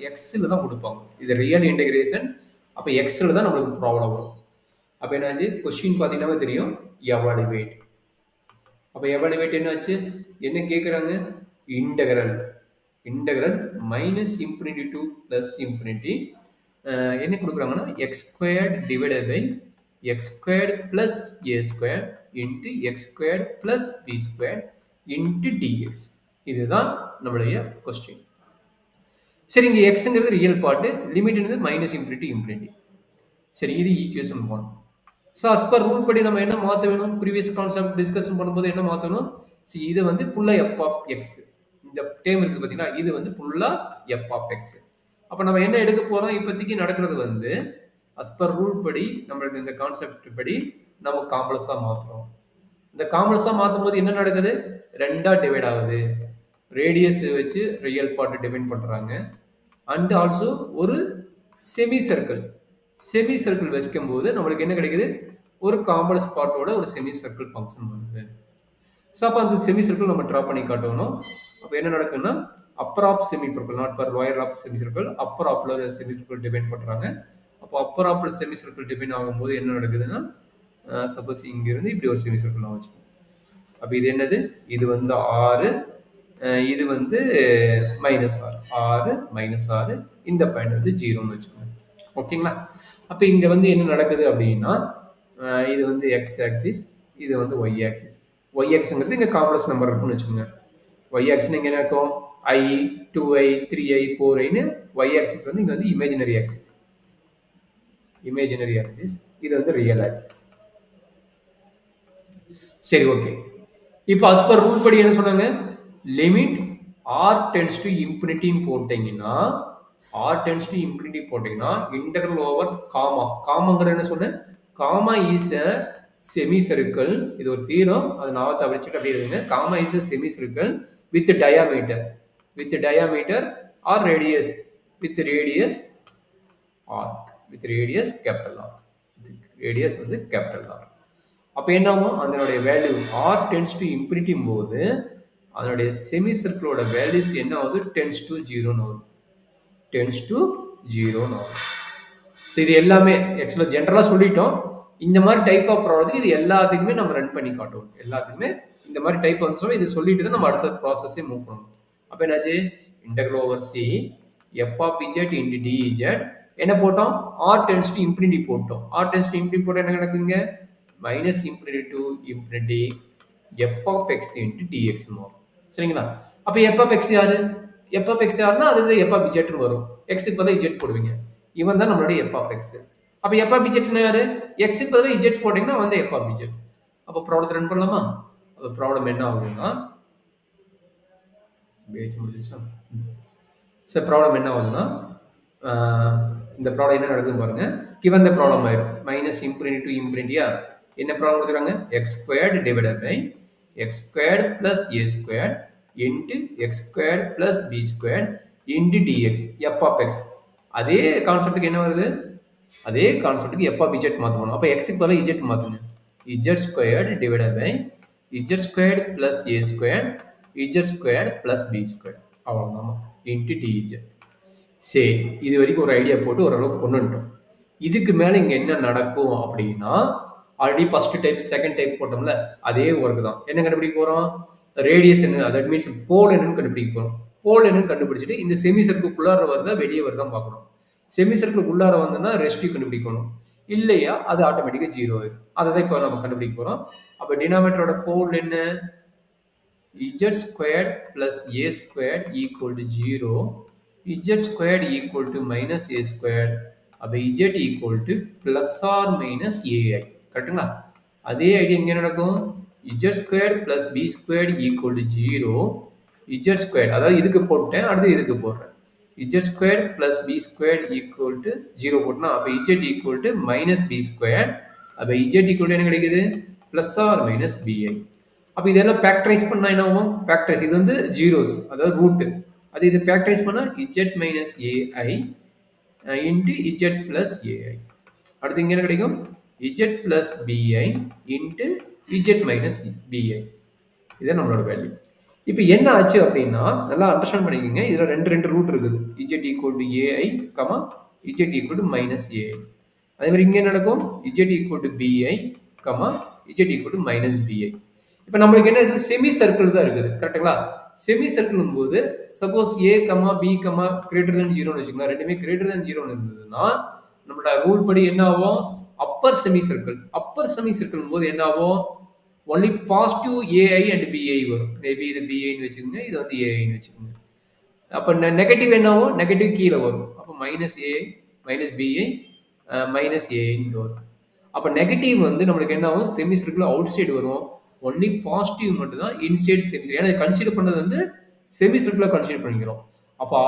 எக்ஸில் தான் கொடுப்பாங்க. இது ரியல் இன்டகிரேஷன். அப்போ எக்ஸில் தான் நம்மளுக்கு ப்ராப்ளம் வரும். அப்போ என்னாச்சு, கொஸ்டின் பார்த்தீங்கன்னா தெரியும், எவாலுவேட். அப்போ எவாலுவேட் என்னாச்சு, என்ன கேட்குறாங்க, integral. Integral minus infinity to plus infinity என்ன கொடுக்குறாங்கன்னா x squared divided by x squared plus a square into x squared plus b square into d x. இதுதான் நம்மளுடைய கொஸ்டின். சரி, இங்கே எக்ஸுங்கிறது ரியல் பார்ட்டு, லிமிட்ங்கிறது மைனஸ் இன்ஃபினிட்டி இன்ஃபினிட்டி. சரி, இது equation 1. So as per rule படி நம்ம என்ன மாற்ற வேணும், ப்ரீவியஸ் கான்செப்ட் டிஸ்கஷன் பண்ணும்போது என்ன மாற்றணும், சரி இது வந்து ஃபுல்லாக எஃப் ஆஃப் எக்ஸ். இந்த டேம் இருக்குது பார்த்தீங்கன்னா, இது வந்து ஃபுல்லாக எஃப் ஆஃப் எக்ஸ். அப்போ நம்ம என்ன எடுக்க போகிறோம், இப்போதைக்கு நடக்கிறது வந்து அஸ் பர் ரூல் படி நம்மளுக்கு இந்த கான்செப்ட் படி நம்ம காம்ப்ளெக்ஸாக மாற்றுறோம். இந்த காம்ப்ளெக்ஸாக மாற்றும் போது என்ன நடக்குது, ரெண்டாக டிவைட் ஆகுது. ரேடியஸ் வச்சு ரியல் பார்ட் டிவைட் பண்ணுறாங்க. அண்ட் ஆல்சோ ஒரு செமி சர்க்கிள் வைக்கும்போது நம்மளுக்கு என்ன கிடைக்குது, ஒரு காம்ப்ளெக்ஸ் பார்ட்டோட ஒரு செமி சர்க்கிள் ஃபங்க்ஷன் வருது. ஸோ அப்போ அந்த செமி சர்க்கிள் நம்ம ட்ரா பண்ணி காட்டணும். அப்போ என்ன நடக்குன்னா, upper half semicircle, not பர் lower half semi circle, upper ஆஃப்ல ஒரு செமி சர்க்கிள் டிவைட் பண்ணுறாங்க. அப்போ அப்பர் ஆஃப்ல செமி சர்க்கிள் டிவைட் ஆகும்போது என்ன நடக்குதுன்னா, சப்போஸ் இங்கிருந்து இப்படி ஒரு செமி சர்க்கிள் நான் வச்சுக்கோங்க. அப்போ இது என்னது, இது வந்து 6, இது வந்து -6, 6 -6, இந்த பாயிண்ட் வந்து 0ன்னு வச்சுக்கோங்க. ஓகேங்களா. அப்போ இங்கே வந்து என்ன நடக்குது அப்படின்னா, இது வந்து எக்ஸ் ஆக்சிஸ், இது வந்து ஒய் ஆக்சிஸ். ஒய் ஆக்ஸுங்கிறது இங்கே காம்ப்ளெக்ஸ் நம்பர் இருக்குன்னு வச்சுக்கோங்க. ஒய் ஆக்சிஸ் இங்கே என்ன இருக்கும், ஐ 2i 3i 4iன்னு. ஒய் ஆக்சிஸ் வந்து இங்கே வந்து இமேஜினரி ஆக்சிஸ். இது வந்து ரியல் ஆக்சிஸ். சரி, ஓகே. இப்போ அஸ் பர் ரூல் படி என்ன சொன்னாங்க, லிமிட் r டென்ஸ் டு இன்ஃபினிட்டின்னு போட்டீங்கன்னா, இன்டெக்ரல் ஓவர் காமாங்கிறது என்ன சொன்னேன், gamma is a semi circle. இது ஒரு தீரம், அது நாவத்தை வச்சுட்டு அப்படியே எழுதுங்க. Gamma is a semi circle with diameter or radius, with radius capital r. Radius வந்து கேபிட்டல் ஆர். அப்போ என்ன ஆகும், அதனுடைய value r tends to infinity போது அதனுடைய செமி சர்க்கிளோட வேல்யூஸ் என்ன ஆகுது, டென்ஸ் டு 0ன்னு வரும். ஸோ இது எல்லாமே ஆக்சுவலாக ஜென்ரலாக சொல்லிட்டோம். இந்த மாதிரி டைப் ஆஃப் ப்ராப்ளத்துக்கு இது எல்லாத்துக்குமே நம்ம ரன் பண்ணி காட்டுவோம். எல்லாத்துக்குமே இந்த மாதிரி டைப் வந்துச்சோம், இது சொல்லிட்டு தான் நம்ம அடுத்த ப்ராசஸே மூவ் பண்ணணும். அப்போ என்னாச்சு, integral over c f of z into d z என்ன போட்டோம், ஆர் டென்ஸ் டு இன்ஃபினிட்டி போட்டோம். ஆர் டென்ஸ் டு இன்ஃபினிட்டி போட்டால் என்ன நடக்குங்க, minus infinity to infinity f of x into d x வரும். சரிங்களா. அப்போ எஃப் ஆஃப் எக்ஸ் யாரு, எஃப் ஆஃப் எக்ஸ் யாருன்னா அது எஃப் ஆஃப் இஜெட்னு வரும். எக்ஸுக்கு பதிலாக இஜெட் போடுவீங்க, இவன் தான் நம்மளுடைய எஃப் ஆஃப் எக்ஸ். அப்போ எஃப் ஆஃப் இஜெட்னா யாரு, எக்ஸுக்கு பதிலாக இஜெட் போட்டிங்கன்னா வந்து எஃப் ஆஃப் இஜெட். அப்போ ப்ராப்ளத்தை ரன் பண்ணலாமா. அப்போ ப்ராப்ளம் என்ன ஆகுதுன்னா, சார் ப்ராப்ளம் என்ன ஆகுதுன்னா, இந்த ப்ராப்ளம் என்ன நடக்குதுன்னு பாருங்க. கிவன் த ப்ராப்ளம் ஆயிரும் மைனஸ் இன்ஃபினிட்டி டு இன்ஃபினிட்டியா. என்ன ப்ராப்ளம் கொடுக்குறாங்க, x squared divided by x squared plus a squared into x squared plus b squared into d x f of x. அதே கான்செப்ட்டுக்கு என்ன வருது, அதே கான்செப்ட்டுக்கு எஃப் ஆஃப் இஜெட் மாற்றணும். அப்போ எக்ஸுக்கு பதிலாக இஜெட் மாற்றுங்க. Z squared divided by z squared plus a squared z squared plus b squared, அவ்வளோதாமா, இன்ட்டு டிஇஜெட். சரி, இது வரைக்கும் ஒரு ஐடியா போட்டு ஓரளவுக்கு கொண்டு வந்துட்டோம். இதுக்கு மேலே இங்கே என்ன நடக்கும் அப்படின்னா, already first type second type போட்டோம்ல, அதே ஒர்க் தான். என்ன கண்டுபிடிக்க போகிறோம், ரேடியஸ் என்ன, தட் மீன்ஸ் போல் என்னன்னு கண்டுபிடிக்க போகிறோம். போல் என்னன்னு கண்டுபிடிச்சிட்டு இந்த செமி சர்க்கிள்குள்ளார வருதா வெளியே வருதான் பார்க்கணும். செமி சர்க்கிள் உள்ளார வந்தோம்னா ரெஸ்டியூ கண்டுபிடிக்கணும், இல்லையா அது ஆட்டோமேட்டிக்காக 0 ஆயிடும். அதை தான் இப்போ நம்ம கண்டுபிடிக்க போகிறோம். அப்போ டினாமினேட்டரோட போல் என்ன, z squared plus a squared equal to 0, z squared equal to minus a squared, அப்போ z equal to plus or minus ai. கரெக்டுங்களா. அதே ஐடியா எங்கே நடக்கும், z squared plus b squared equal to 0, z squared அதாவது இதுக்கு போட்டேன், அடுத்து இதுக்கு போடுறேன். z squared plus b squared equal to 0 போட்டோம்னா அப்போ z equal to minus b squared, அப்போ z equal to என்ன கிடைக்குது, plus or minus bi. அப்போ இதெல்லாம் ஃபேக்டரைஸ் பண்ணால் என்ன ஆகும், ஃபேக்டரைஸ் இது வந்து ஜீரோஸ், அதாவது ரூட்டு. அது இது ஃபேக்டரைஸ் பண்ணால் z minus a i into z plus a i. அடுத்து இங்கே என்ன கிடைக்கும், z plus b i into z minus b i. இதுதான் நம்மளோட வேல்யூ. இப்போ என்ன ஆச்சு அப்படின்னா நல்லா அண்டர்ஸ்டாண்ட் பண்ணிக்கோங்க. இதில் ரெண்டு ரூட் இருக்குது. Z equal to a i comma z equal to minus a i. அதே மாதிரி இங்கே நடக்கும் z equal to b i comma z equal to minus b i. இப்போ நம்மளுக்கு என்ன இருக்குது? செமி சர்க்கிள் தான் இருக்குது. கரெக்டுங்களா? செமி சர்க்கிளும் போது suppose a comma b comma greater than ஜீரோன்னு வச்சுக்கலாம். ரெண்டுமே கிரேட்டர் தேன் ஜீரோன்னு இருந்ததுன்னா நம்மளோட ரூல் படி என்ன ஆகும்? Upper semi circle. Upper semi circle போது என்ன ஆகும்? Only positive a i and b i வரும். மேபி இது பிஐன்னு வச்சுக்கோங்க, இது வந்து ஏஐன்னு வச்சுக்கோங்க. அப்போ நெகட்டிவ் என்ன ஆகும்? நெகட்டிவ் கீழே வரும். அப்போ மைனஸ் ஏஐ மைனஸ் பிஐ மைனஸ் ஏஐன்னு வரும். அப்போ நெகட்டிவ் வந்து நம்மளுக்கு என்ன ஆகும்? செமி சர்க்கிள் அவுட் சைடு வரும். ஒன்லி பாசிட்டிவ் மட்டும் தான் இன்சைட் செமி சர்க்கிள். ஏன்னா கன்சிடர் பண்ணது வந்து செமி சர்க்கிளாக கன்சிடர் பண்ணிக்கிறோம். அப்போ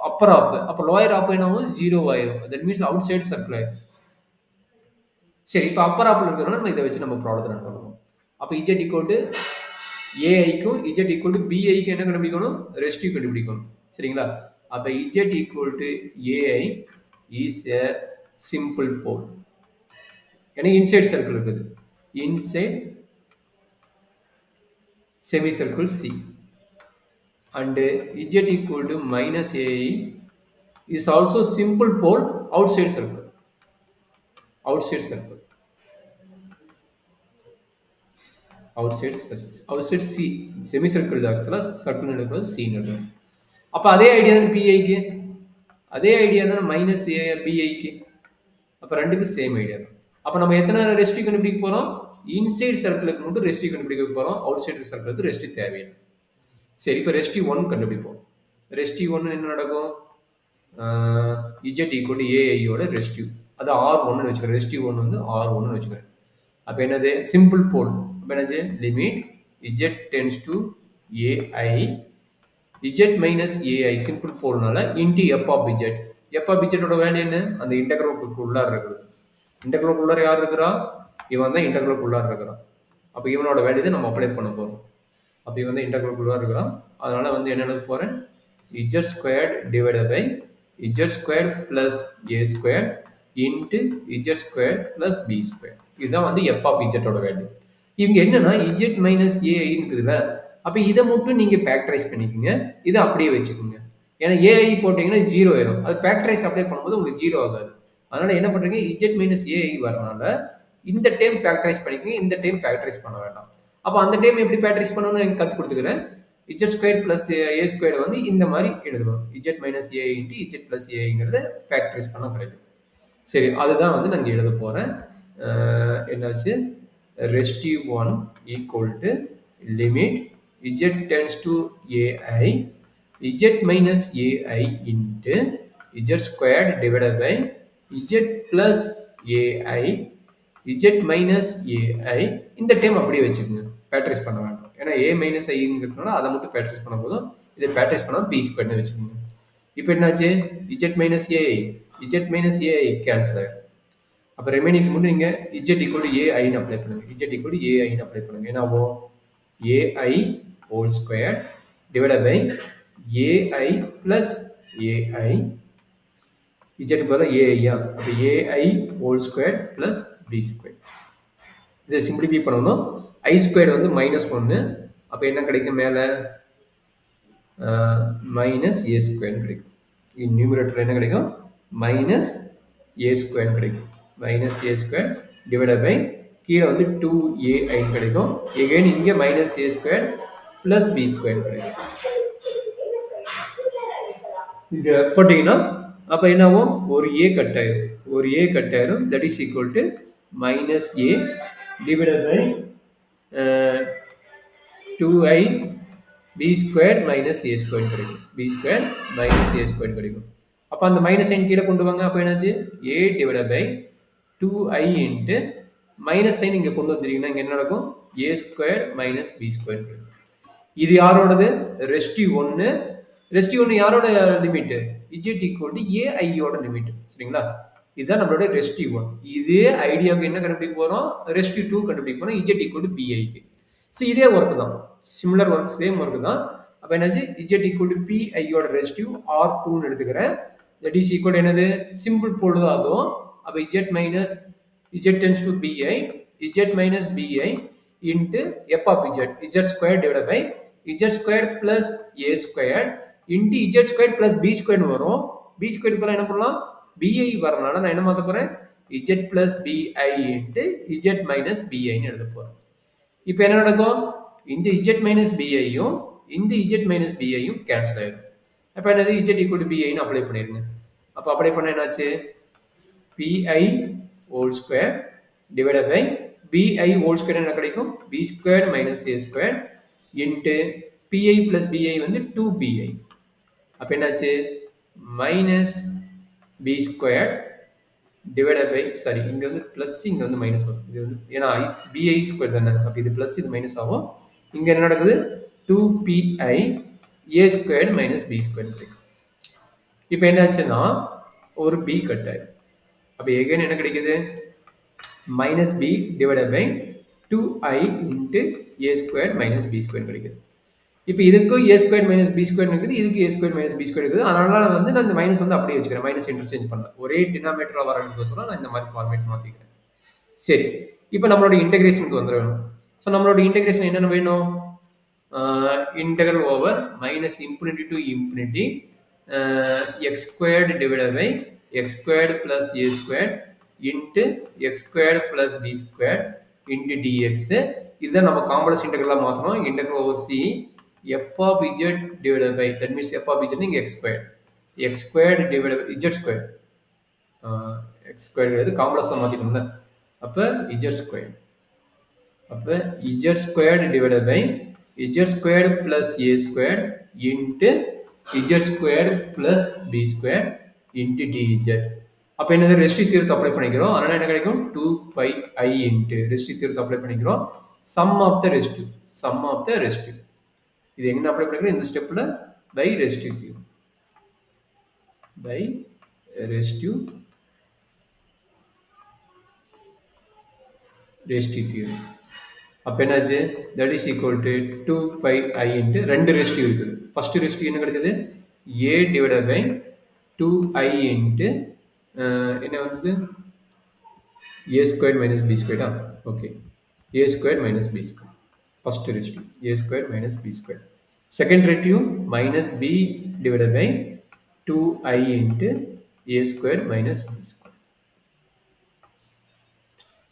அப்பர் ஆப், அப்போ லோயர் ஆப் என்ன ஆகும்? 0 ஆயிரும். That means out side circle ஆயிரும். சரி, இப்போ அப்பர் ஆப்பில் இருக்கிறனால நம்ம இதை வச்சு நம்ம ப்ராப்ளத்தை ரன் பண்ணுவோம். அப்போ இஜெட் ஈக்குவல் டு ஏஐக்கும் இஜெட் ஈக்குவல் டு பிஐக்கு என்ன கண்டுபிடிக்கணும்? ரெஸ்டிவ் கண்டுபிடிக்கணும். சரிங்களா? அப்போ z equal to a i is a simple pole. ஏன்னா இன்சைட் சர்க்கிள் இருக்குது. Inside semicircle C. And z equal to minus a i is also simple pole outside circle. outside circle, outside C, semicircle actually circle நடக்குது C நடக்குது. அப்ப அதே idea தான் PI க்கு, அதே idea தான் மைனஸ் A BI க்கு. அப்ப ரெண்டுக்கு சேம் ஐடியா தான். அப்ப நம்ம எத்தனை ரெஸ்ட்ரிக்ட் கண்டுபிடிக்க போறோம்? இன்சைட் சர்க்கிளுக்கு மட்டும் ரெஸ்ட்ரிக்ட் கண்டுபிடிக்க போறோம். அவுட் சைடு சர்க்கிளுக்கு ரெஸ்ட்ரிக்ட் தேவையில்லை. சரி, இப்போ ரெஸ்ட்ரிக்ட் 1 கண்டுபிடிப்போம். ரெஸ்ட்ரிக்ட் 1 என்ன நடக்கும்? இஜெட் ஈக்குவல் டு ஏஐ யோட ரெஸ்ட்ரிக்ட், அது R1 வச்சுக்கிறேன். ரெஸ்டிவ் 1 வந்து R1 வச்சுக்கிறேன். அப்போ என்னது? Simple pole. அப்போ என்னது? Limit z tends to a i z minus a i simple போல்னால into f of z. F of இஜெட்டோட வேல்யூ என்ன? அந்த இன்டெக்ரலுக்கு உள்ளார இருக்குது. இன்டெக்ரலுக்கு உள்ளார யார் இருக்கிறா? இவன் தான் இன்டெக்ரலுக்கு உள்ளார இருக்கிறான். அப்போ இவனோட வேல்யூ தான் நம்ம அப்ளை பண்ண போகிறோம். அப்போ இவன் தான் இன்டெக்ரலுக்கு உள்ளார இருக்கிறான். அதனால வந்து என்ன எழுத போகிறேன்? Z squared divided by z square plus a square into z square plus b square. இதுதான் வந்து எஃப் ஆஃப் இஜெட்டோட வேல்யூ. இவங்க என்னன்னா இஜெட் மைனஸ் ஏஐ இருக்குதுல்ல, அப்போ இதை மட்டும் நீங்கள் ஃபேக்டரைஸ் பண்ணிக்கோங்க. இதை அப்படியே வச்சுக்கோங்க. ஏன்னா ஏஐ போட்டிங்கன்னா 0 ஆயிரும். அது ஃபேக்டரைஸ் அப்ளை பண்ணும்போது உங்களுக்கு 0 ஆகாது. அதனால என்ன பண்ணுறீங்க? இஜெட் மைனஸ் ஏஐ வரனால இந்த டைம் ஃபேக்டரைஸ் பண்ணிக்கோங்க, இந்த டைம் ஃபேக்டரைஸ் பண்ண வேண்டாம். அப்போ அந்த டைம் எப்படி ஃபேக்டரைஸ் பண்ணணும்னு எனக்கு கற்றுக் கொடுத்துக்கிறேன். Z square plus a square வந்து இந்த மாதிரி எழுதணும். Z minus a i into z plus ஏஐங்கிறத ஃபேக்டரைஸ் பண்ண கிடையாது. சரி, அதுதான் வந்து நான் எழுத போகிறேன். என்னாச்சு? Residue 1 equal to limit z tends to a i z minus a i into z squared divided by z plus a i z minus a i. இந்த டைம் அப்படியே வச்சுக்கோங்க, ஃபேக்டரைஸ் பண்ண வேண்டாம். ஏன்னா ஏ மைனஸ் ஐங்கிறதுனால அதை மட்டும் ஃபேக்டரைஸ் பண்ண போதும். இதை ஃபேக்டரைஸ் பண்ணால் பி ஸ்கொயர்னு வச்சுக்கோங்க. இப்போ என்னாச்சு? Z minus a i z minus a i cancel ஆயிடும். அப்போ ரிமைனிங் மட்டும் நீங்கள் இஜெட் ஈக்குவல் டு ஏஐன்னு அப்ளை பண்ணுங்கள். இஜெட் ஈக்குவல் டு ஏஐன்னு அப்ளை பண்ணுங்கள். ஏன்னா a i whole square divided by a i plus a i z போல ஏஐயா. அப்போ a i whole square plus b square. இதை சிம்பிளிஃபை பண்ணணும். ஐ ஸ்கொயர் வந்து -1. அப்போ என்ன கிடைக்கும்? மேலே மைனஸ் ஏ ஸ்கொயர் கிடைக்கும். நியூமரேட்டர் என்ன கிடைக்கும்? மைனஸ் ஏ ஸ்கொயர் கிடைக்கும். Minus a square divided by கீழே வந்து 2AI கிடைக்கும். எகைன் இங்கே minus a square plus b square கிடைக்கும். இங்கே போட்டிங்கன்னா அப்போ என்ன ஆகும்? ஒரு ஏ கட் ஆயிரும். ஒரு ஏ கட் ஆயிரும். That is equal to minus a divided by 2I b square minus a square கிடைக்கும். B square minus a square கிடைக்கும். அப்போ அந்த மைனஸ் சைன் கீழே கொண்டு வாங்க. அப்போ என்னாச்சு? A divided by 2I into minus sign இங்கே கொண்டு வந்துட்டீங்கன்னா இங்கே என்ன நடக்கும்? A square minus b square கிடைக்கும். இது யாரோடது? ரெஸ்டிவ் 1. ரெஸ்டிவ் 1 யாரோட லிமிட்டு? இஜெட் ஈக்குவல் டு ஏஐயோட லிமிட். சரிங்களா? இதுதான் நம்மளோட ரெஸ்டிவ் 1. இதே ஐடியாவுக்கு என்ன கண்டுபிடிக்க போகிறோம்? ரெஸ்டிவ் 2 கண்டுபிடிக்க போகிறோம். இஜெட் ஈக்குவல் டு பிஐக்கு. ஸோ இதே ஒர்க் தான், சிமிலர் ஒர்க், சேம் ஒர்க் தான். அப்போ என்னாச்சு? இஜெட் ஈக்குவல் டு பிஐயோட ரெஸ்டிவ் R2ன்னு எடுத்துக்கிறேன். தட் இஸ் ஈக்குவல் என்னது? சிம்பிள் போல் தான் அதுவும். அப்போ z minus z tends to b i z minus b i into f of z z square divide by z square plus a square into z square plus b ஸ்கொயர்னு வரும். b square பதிலாக என்ன பண்ணலாம், bi வரனால நான் என்ன மாற்ற போறேன், z plus bi into z minus biன்னு எழுத போறேன். இப்போ என்ன நடக்கும், இந்த z மைனஸ் biயும் இந்த z மைனஸ் biயும் கேன்சல் ஆயிடும். அப்போ என்னது, z ஈக்குவல் டு biன்னு அப்ளை பண்ணிருங்க. அப்போ அப்ளை பண்ண என்னாச்சு, pi whole square divided by bi whole square என்ன கிடைக்கும், b square minus a square into pi plus bi வந்து 2bi. அப்போ என்னாச்சு, minus b square divided by, sorry இங்கே வந்து ப்ளஸ் இங்கே வந்து மைனஸ் வரும். இது வந்து ஏன்னா bi ஸ்கொயர் தானே, அப்போ இது ப்ளஸ் இது மைனஸ் ஆகும். இங்கே என்ன நடக்குது, 2pi a square minus b square கிடைக்கும். இப்போ என்னாச்சுன்னா ஒரு b கட் ஆயிடும். அப்போ எகைன் என்ன கிடைக்குது, minus b divided by 2i into a square minus b square கிடைக்குது. இப்போ இதுக்கும் a square minus b square இருக்குது, இதுக்கு a square minus b square இருக்குது. அதனால வந்து நான் இந்த மைனஸ் வந்து அப்படியே வச்சுக்கிறேன், மைனஸ் இன்டர்சேஞ்ச் பண்ணல. ஒரே டினாமினேட்டரில் வரதுக்கோசரம் நான் இந்த மாதிரி ஃபார்மேட் மாற்றிக்கிறேன். சரி, இப்போ நம்மளோட இன்டெகிரேஷனுக்கு வந்துடணும். ஸோ நம்மளோட இன்டெகிரேஷன் என்னென்ன வேணும், integral over minus infinity to infinity x squared divided by x squared plus a square into x squared plus b square into d x. இதுதான் நம்ம காம்ப்ளெக்ஸ் இன்டெகிரலாக மாற்றணும். Integral over c f of z divided by, that means f of z நீங்க x squared divided by z squared, x squared இது காம்ப்ளெக்ஸா மாத்திட்டோம்ல, அப்ப z squared, அப்ப z squared divided by z squared plus a squared into z squared plus b squared into dz. அப்ப என்னது, restrict தியரத்தை apply பண்ணிக்கிறோம். அதனால என்ன கிடைக்கும், 2pi into ரெஸ்ட்ரிக்ட் தியரத்தை அப்ளை பண்ணிக்கிறோம். சம் ஆஃப் த ரெஸ்ட்ரிக்ட் இது எங்க அப்ளை பண்ணிக்கிறோம், இந்த ஸ்டெப்ல by residue theorem, by residue theorem. அப்ப என்னாச்சு, that is equal to 2pi into ரெண்டு ரெசிஸ்டிவ் இருக்குது. ஃபர்ஸ்ட் ரெசிஸ்டிவ் என்ன கிடைச்சது, a divided by 2i into என்ன வந்து a ஸ்கொயர் மைனஸ் b ஸ்கொயரா, okay, a square minus b square. First residue a square minus b square. Second residue minus b divided by 2i into a square minus b square.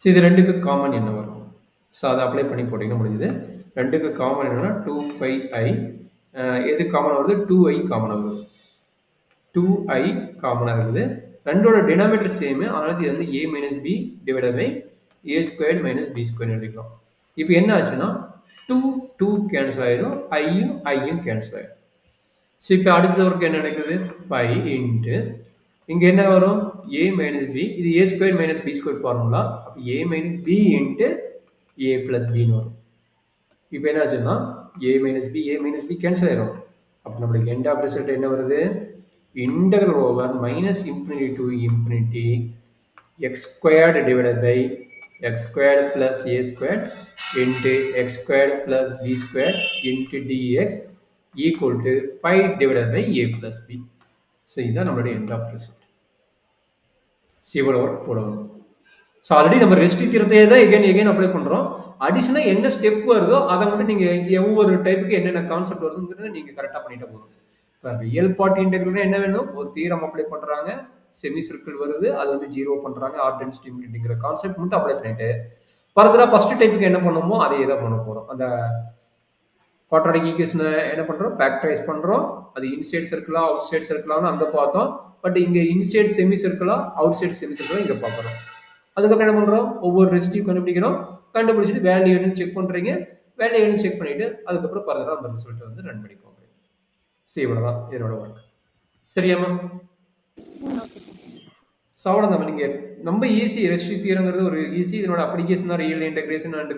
So இது ரெண்டுக்கு common என்ன வரும், so அதை apply பண்ணி போட்டிங்கன்னா முடிஞ்சது. ரெண்டுக்கு காமன் என்னன்னா 2pi எது காமன் வருது, 2i காமன் வருது, 2i காமனாக இருக்குது. ரெண்டோட டினாமினேட்டர் சேமு, அதனால இது வந்து a minus b divided by a square minus b square எழுதிக்கலாம். இப்போ என்ன ஆச்சுன்னா 2 கேன்சல் ஆயிடும், ஐயும் கேன்சல் ஆயிடும். ஸோ இப்போ அடுத்தது ஒரு என்ன நடக்குது, பை இன்ட்டு இங்கே என்ன வரும், a மைனஸ் பி, இது a square minus b square formula. அப்போ a minus b into a plus பின்னு வரும். இப்போ என்ன ஆச்சுன்னா a மைனஸ் பி கேன்சல் ஆயிடும். அப்போ நம்மளுக்கு எண்ட் ஆஃப் ரிசல்ட் என்ன வருது, integral over minus infinity to infinity x squared divided by x squared plus a squared into x squared plus b squared into dx equal to pi divided by a plus b. So இதுதான் நம்மளுடைய end of result. இவ்வளவு work போடணும். So already நம்ம resistive தியரத்தையே தான் again apply பண்ணுறோம். அடிஷனாக என்ன step வருதோ அதை மட்டும் நீங்கள் ஒவ்வொரு டைப்புக்கு என்னென்ன கான்செப்ட் வருதுங்கிறத நீங்கள் கரெக்டாக பண்ணிட்டு போகணும். இப்போ ரியல் பார்ட் இன்டெகிரல்னா என்ன வேணும், ஒரு தியரம் அப்ளை பண்ணுறாங்க, செமி சர்க்கிள் வருது, அது வந்து ஜீரோ பண்ணுறாங்க, ஆர் டென்சிட்டி இன்ஃபினிட்டிங்கிற கான்செப்ட் மட்டும் அப்ளை பண்ணிட்டு ஃபர்தராக ஃபர்ஸ்ட் டைப்புக்கு என்ன பண்ணுமோ அதே தான் பண்ண போகிறோம். அந்த குவாட்ராடிக் ஈக்குவேஷனை என்ன பண்ணுறோம், ஃபேக்டரைஸ் பண்ணுறோம். அது இன்சைட் சர்க்கிளா அவுட் சைட் சர்க்கிளான்னு அங்கே பார்த்தோம். பட் இங்கே இன்சைட் செமி சர்க்கிளா அவுட் சைட் செமி சர்க்கிளா இங்கே பார்க்குறோம். அதுக்கப்புறம் என்ன பண்ணுறோம், ஒவ்வொரு ரெசிஸ்டிவ் கண்டுபிடிக்கிறோம், கண்டுபிடிச்சிட்டு வேல்யூ என்ன செக் பண்ணுறீங்க, வேல்யூ என்ன செக் பண்ணிவிட்டு அதுக்கப்புறம் ஃபர்தராக அந்த ரிசல்ட்டை வந்து ரன் பண்ணி போகிறீங்க. சரி, இவ்வளோதான் இதனோட ஒர்க். சரியாம்மா? ஸோ அவ்வளோதான். நீங்கள் ரொம்ப ஈஸி, ரெசிஸ்டிவ் தியரங்கிறது ஒரு ஈஸி. இதனோட அப்ளிகேஷன் தான் ரியல் இன்டெகிரேஷன் அண்ட்